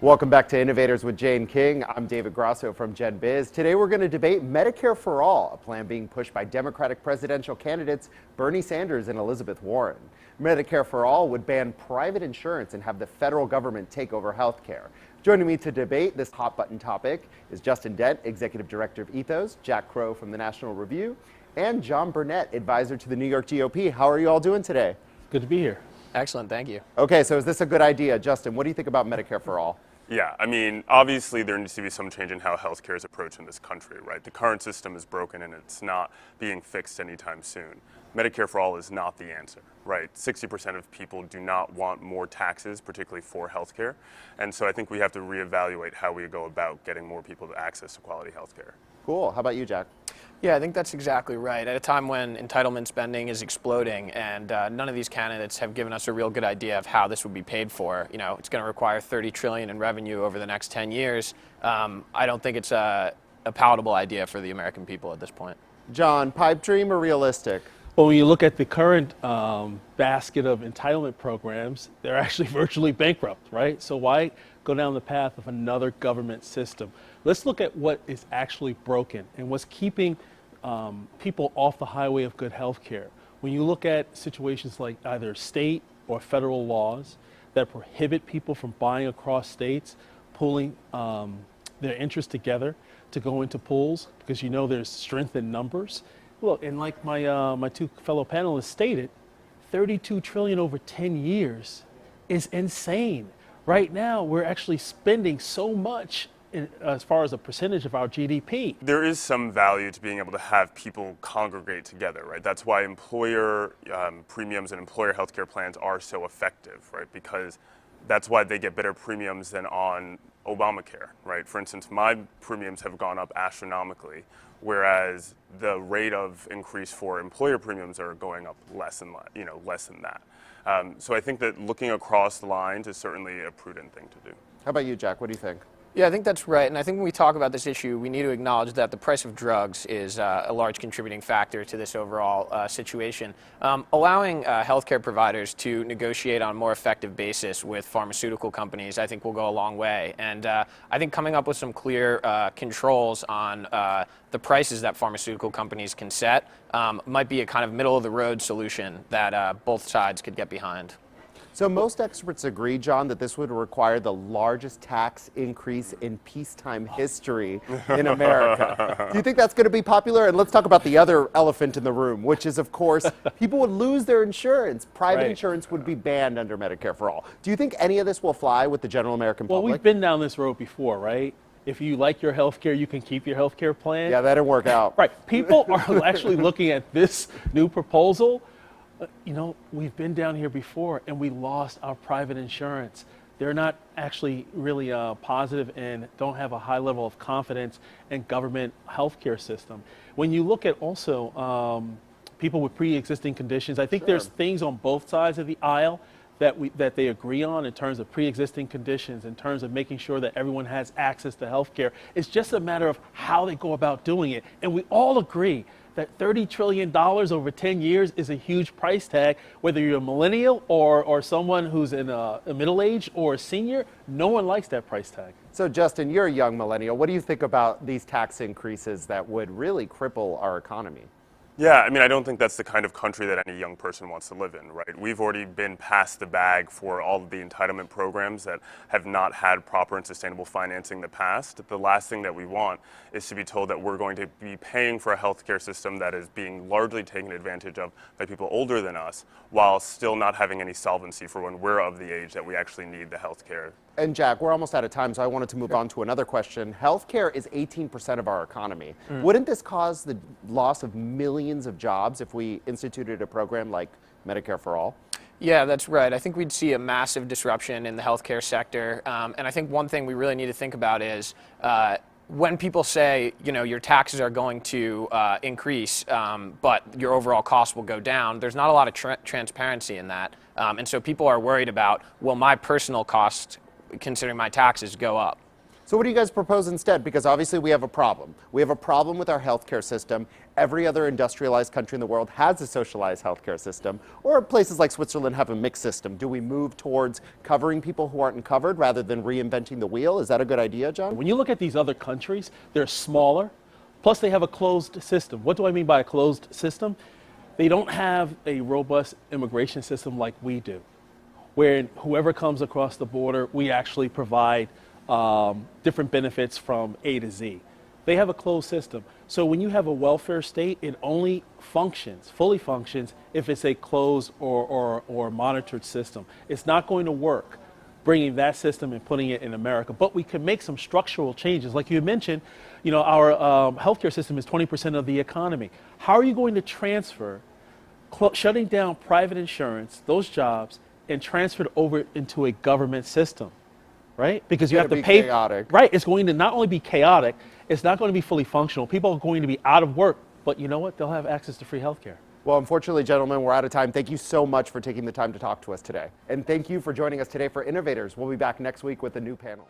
Welcome back to Innovators with Jane King. I'm David Grasso from Gen Biz. Today we're going to debate Medicare for All, a plan being pushed by Democratic presidential candidates Bernie Sanders and Elizabeth Warren. Medicare for All would ban private insurance and have the federal government take over health care. Joining me to debate this hot-button topic is Justin Dent, Executive Director of Ethos, Jack Crowe from the National Review, and John Burnett, advisor to the New York GOP. How are you all doing today? Good to be here. Excellent, thank you. Okay, so is this a good idea? Justin, what do you think about Medicare for All? Yeah, I mean, obviously there needs to be some change in how healthcare is approached in this country, right? The current system is broken and it's not being fixed anytime soon. Medicare for All is not the answer, right? 60% of people do not want more taxes, particularly for healthcare. And so I think we have to reevaluate how we go about getting more people to access to quality healthcare. Cool. How about you, Jack? Yeah, I think that's exactly right. At a time when entitlement spending is exploding and none of these candidates have given us a real good idea of how this would be paid for. You know, it's going to require $30 trillion in revenue over the next 10 years. I don't think it's a palatable idea for the American people at this point. John, pipe dream or realistic? Well, when you look at the current basket of entitlement programs, they're actually virtually bankrupt, right? So why go down the path of another government system? Let's look at what is actually broken and what's keeping people off the highway of good health care. When you look at situations like either state or federal laws that prohibit people from buying across states, pooling their interests together to go into pools because you know there's strength in numbers. Look, and like my two fellow panelists stated, $32 trillion over 10 years is insane. Right now, we're actually spending so much as far as a percentage of our GDP. There is some value to being able to have people congregate together, right? That's why employer premiums and employer healthcare plans are so effective, right? Because that's why they get better premiums than on Obamacare, right? For instance, my premiums have gone up astronomically, whereas the rate of increase for employer premiums are going up less than that. So I think that looking across the lines is certainly a prudent thing to do. How about you, Jack? What do you think? Yeah, I think that's right. And I think when we talk about this issue, we need to acknowledge that the price of drugs is a large contributing factor to this overall situation. Allowing healthcare providers to negotiate on a more effective basis with pharmaceutical companies, I think, will go a long way. And I think coming up with some clear controls on the prices that pharmaceutical companies can set might be a kind of middle-of-the-road solution that both sides could get behind. So most experts agree, John, that this would require the largest tax increase in peacetime history in America. Do you think that's going to be popular? And let's talk about the other elephant in the room, which is, of course, people would lose their insurance. Private insurance would be banned under Medicare for All. Do you think any of this will fly with the general American public? Well, we've been down this road before, right? If you like your health care, you can keep your health care plan. Yeah, that didn't work out. Right. People are actually looking at this new proposal. You know, we've been down here before and we lost our private insurance. They're not actually really positive and don't have a high level of confidence in government healthcare system. When you look at also people with pre-existing conditions, I think there's things on both sides of the aisle that they agree on in terms of pre-existing conditions, in terms of making sure that everyone has access to healthcare. It's just a matter of how they go about doing it. And we all agree that $30 trillion over 10 years is a huge price tag, whether you're a millennial or someone who's in a middle age or a senior. No one likes that price tag. So Justin, you're a young millennial. What do you think about these tax increases that would really cripple our economy? Yeah, I mean, I don't think that's the kind of country that any young person wants to live in, right? We've already been past the bag for all of the entitlement programs that have not had proper and sustainable financing in the past. The last thing that we want is to be told that we're going to be paying for a healthcare system that is being largely taken advantage of by people older than us, while still not having any solvency for when we're of the age that we actually need the healthcare. And Jack, we're almost out of time, so I wanted to move on to another question. Healthcare is 18% of our economy. Wouldn't this cause the loss of millions of jobs if we instituted a program like Medicare for All? Yeah, that's right. I think we'd see a massive disruption in the healthcare sector. And I think one thing we really need to think about is when people say, you know, your taxes are going to increase, but your overall costs will go down, there's not a lot of transparency in that. And so people are worried about, will my personal costs, considering my taxes, go up? So what do you guys propose instead? Because obviously we have a problem. We have a problem with our healthcare system. Every other industrialized country in the world has a socialized healthcare system, or places like Switzerland have a mixed system. Do we move towards covering people who aren't covered rather than reinventing the wheel? Is that a good idea, John? When you look at these other countries, they're smaller, plus they have a closed system. What do I mean by a closed system? They don't have a robust immigration system like we do, where whoever comes across the border, we actually provide different benefits from A to Z. They have a closed system. So when you have a welfare state, it only functions, fully functions, if it's a closed or monitored system. It's not going to work bringing that system and putting it in America. But we can make some structural changes. Like you mentioned, you know, our healthcare system is 20% of the economy. How are you going to transfer, shutting down private insurance, those jobs, and transfer it over into a government system? Right? Because you have to pay. Chaotic. Right. It's going to not only be chaotic, it's not going to be fully functional. People are going to be out of work, but you know what? They'll have access to free healthcare. Well, unfortunately, gentlemen, we're out of time. Thank you so much for taking the time to talk to us today. And thank you for joining us today for Innovators. We'll be back next week with a new panel.